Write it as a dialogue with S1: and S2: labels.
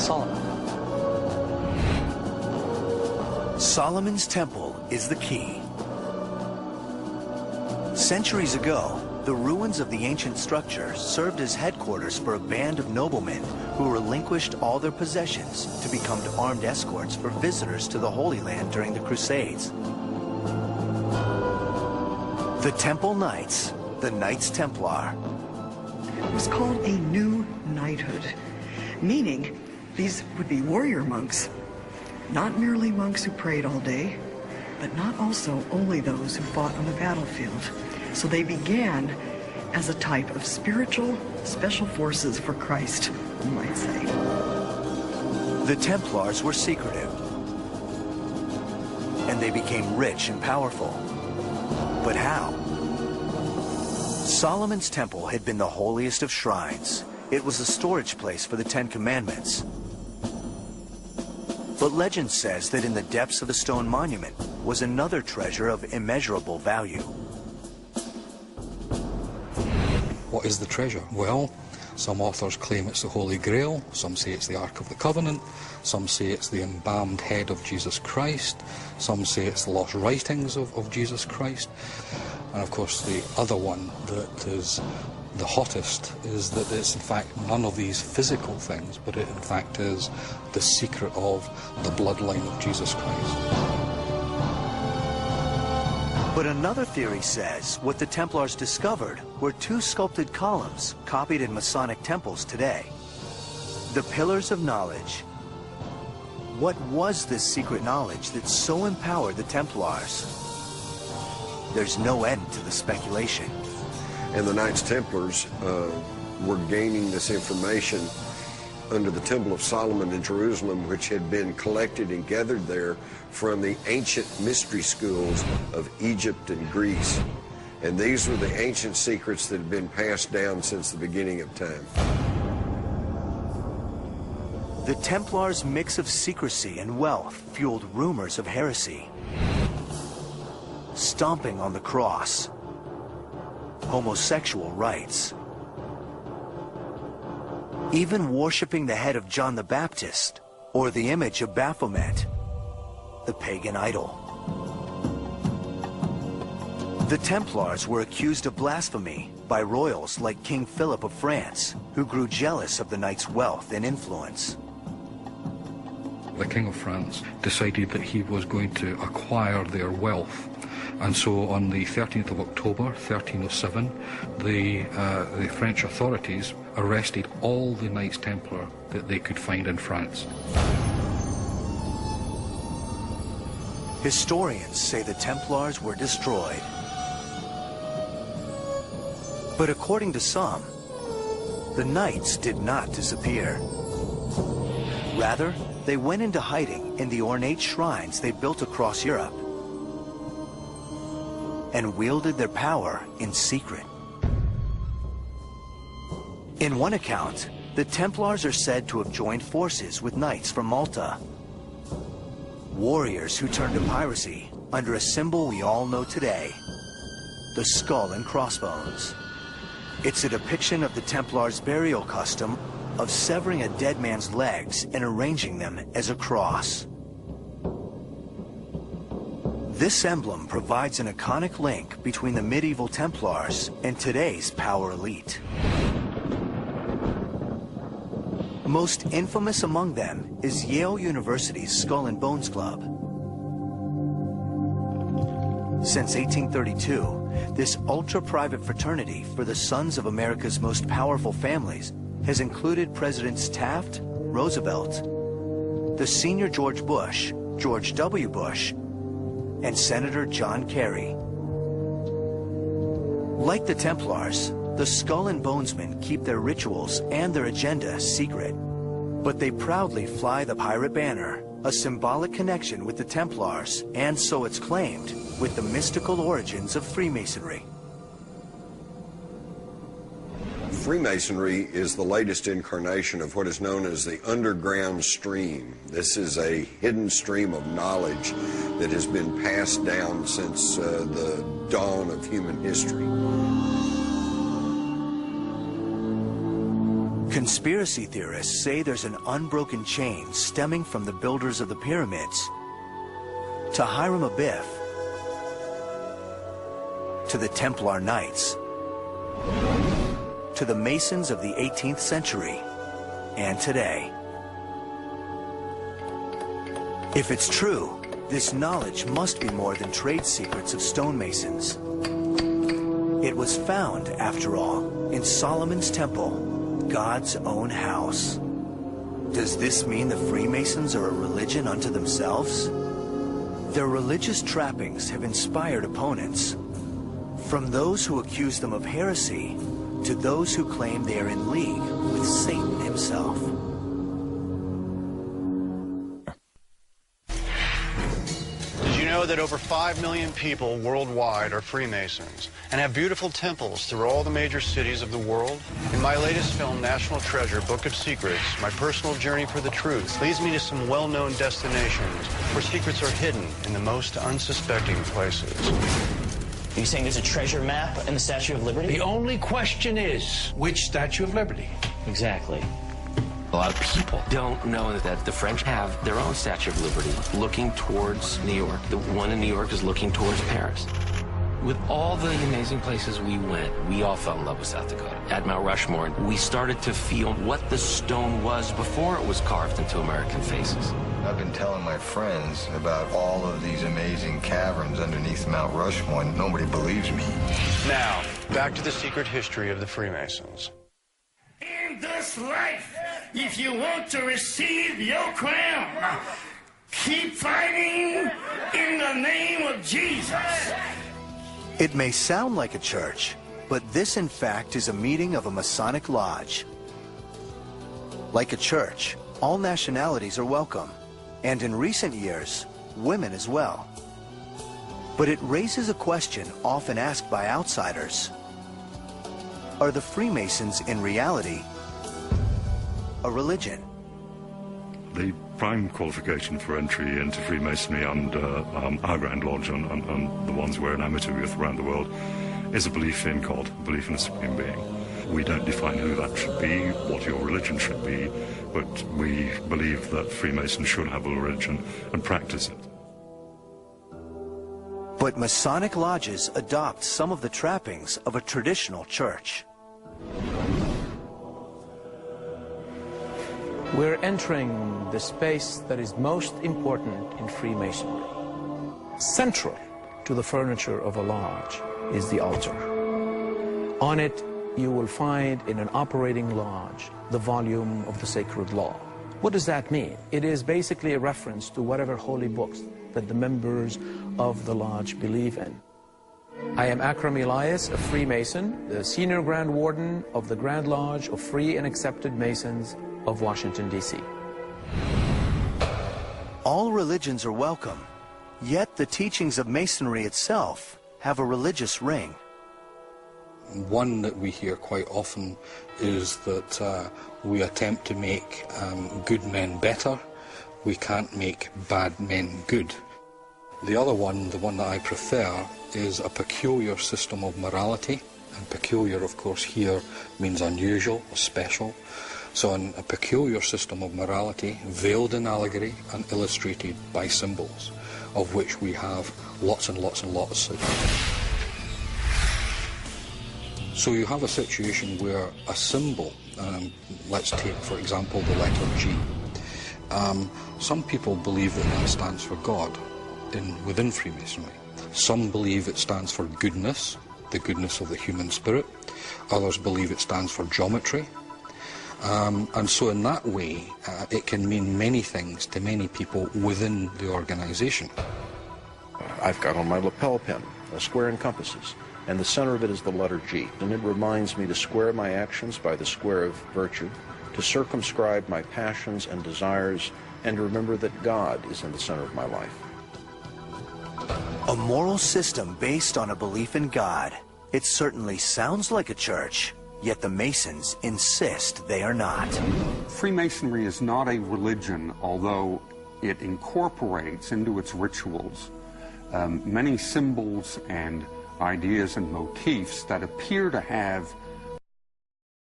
S1: Solomon.
S2: Solomon's temple is the key. Centuries ago, the ruins of the ancient structure served as headquarters for a band of noblemen who relinquished all their possessions to become armed escorts for visitors to the Holy Land during the Crusades. The Temple Knights, the Knights Templar.
S3: It was called a new knighthood, meaning these would be warrior monks, not merely monks who prayed all day, but not also only those who fought on the battlefield. So they began as a type of spiritual special forces for Christ, you might say.
S2: The Templars were secretive, and they became rich and powerful. But how? Solomon's temple had been the holiest of shrines. It was a storage place for the Ten Commandments. But legend says that in the depths of the stone monument was another treasure of immeasurable value.
S4: What is the treasure? Well, some authors claim it's the Holy Grail, some say it's the Ark of the Covenant, some say it's the embalmed head of Jesus Christ, some say it's the lost writings of Jesus Christ. And of course the other one that is the hottest is that it's in fact none of these physical things, but it in fact is the secret of the bloodline of Jesus Christ.
S2: But another theory says what the Templars discovered were two sculpted columns copied in Masonic temples today. The Pillars of Knowledge. What was this secret knowledge that so empowered the Templars? There's no end to the speculation.
S5: And the Knights Templars were gaining this information under the Temple of Solomon in Jerusalem, which had been collected and gathered there from the ancient mystery schools of Egypt and Greece. And these were the ancient secrets that had been passed down since the beginning of time.
S2: The Templars' mix of secrecy and wealth fueled rumors of heresy. Stomping on the cross, homosexual rites, even worshiping the head of John the Baptist or the image of Baphomet, the pagan idol. The Templars were accused of blasphemy by royals like King Philip of France, who grew jealous of the Knights' wealth and influence.
S4: The King of France decided that he was going to acquire their wealth. And so on the 13th of October, 1307, the French authorities arrested all the Knights Templar that they could find in France.
S2: Historians say the Templars were destroyed. But according to some, the Knights did not disappear. Rather, they went into hiding in the ornate shrines they built across Europe and wielded their power in secret. In one account, the Templars are said to have joined forces with knights from Malta, warriors who turned to piracy under a symbol we all know today, the skull and crossbones. It's a depiction of the Templars' burial custom of severing a dead man's legs and arranging them as a cross. This emblem provides an iconic link between the medieval Templars and today's power elite. Most infamous among them is Yale University's Skull and Bones Club. Since 1832, this ultra-private fraternity for the sons of America's most powerful families has included Presidents Taft, Roosevelt, the senior George Bush, George W. Bush, and Senator John Kerry. Like the Templars, the Skull and Bonesmen keep their rituals and their agenda secret, but they proudly fly the pirate banner, a symbolic connection with the Templars, and so it's claimed, with the mystical origins of Freemasonry.
S5: Freemasonry is the latest incarnation of what is known as the underground stream. This is a hidden stream of knowledge that has been passed down since the dawn of human history.
S2: Conspiracy theorists say there's an unbroken chain stemming from the builders of the pyramids to Hiram Abiff, to the Templar Knights, to the Masons of the 18th century, and today. If it's true, this knowledge must be more than trade secrets of stonemasons. It was found, after all, in Solomon's temple, God's own house. Does this mean the Freemasons are a religion unto themselves? Their religious trappings have inspired opponents, from those who accuse them of heresy to those who claim they are in league with Satan himself.
S1: Did you know that over 5 million people worldwide are Freemasons and have beautiful temples through all the major cities of the world? In my latest film, National Treasure, Book of Secrets, my personal journey for the truth leads me to some well-known destinations where secrets are hidden in the most unsuspecting places.
S6: Are you saying there's a treasure map in the Statue of Liberty?
S7: The only question is, which Statue of Liberty?
S6: Exactly.
S8: A lot of people don't know that the French have their own Statue of Liberty looking towards New York. The one in New York is looking towards Paris. With all the amazing places we went, we all fell in love with South Dakota. At Mount Rushmore, we started to feel what the stone was before it was carved into American faces.
S9: I've been telling my friends about all of these amazing caverns underneath Mount Rushmore, and nobody believes me.
S1: Now, back to the secret history of the Freemasons.
S7: In this life, if you want to receive your crown, keep fighting in the name of Jesus.
S2: It may sound like a church, but this in fact is a meeting of a Masonic lodge. Like a church, all nationalities are welcome, and in recent years, women as well. But it raises a question often asked by outsiders. Are the Freemasons in reality a religion?
S10: The prime qualification for entry into Freemasonry and our Grand Lodge and the ones we're enamored with around the world is a belief in God, a belief in a supreme being. We don't define who that should be, what your religion should be, but we believe that Freemasons should have a religion and practice it.
S2: But Masonic lodges adopt some of the trappings of a traditional church.
S11: We're entering the space that is most important in Freemasonry. Central to the furniture of a lodge is the altar. On it, you will find in an operating lodge the volume of the sacred law. What does that mean? It is basically a reference to whatever holy books that the members of the lodge believe in. I am Akram Elias, a Freemason, the Senior Grand Warden of the Grand Lodge of Free and Accepted Masons of Washington, D.C.
S2: All religions are welcome, yet the teachings of Masonry itself have a religious ring.
S4: One that we hear quite often is that we attempt to make good men better. We can't make bad men good. The other one, the one that I prefer, is a peculiar system of morality. And peculiar, of course, here means unusual or special. So a peculiar system of morality, veiled in allegory and illustrated by symbols, of which we have lots and lots and lots. So you have a situation where a symbol, let's take, for example, the letter G. Some people believe that stands for God within Freemasonry. Some believe it stands for goodness, the goodness of the human spirit. Others believe it stands for geometry. And so in that way, it can mean many things to many people within the organization.
S12: I've got on my lapel pin a square and compasses, and the center of it is the letter G. And it reminds me to square my actions by the square of virtue, to circumscribe my passions and desires, and to remember that God is in the center of my life.
S2: A moral system based on a belief in God. It certainly sounds like a church, yet the Masons insist they are not.
S13: Freemasonry is not a religion, although it incorporates into its rituals many symbols and ideas and motifs that appear to have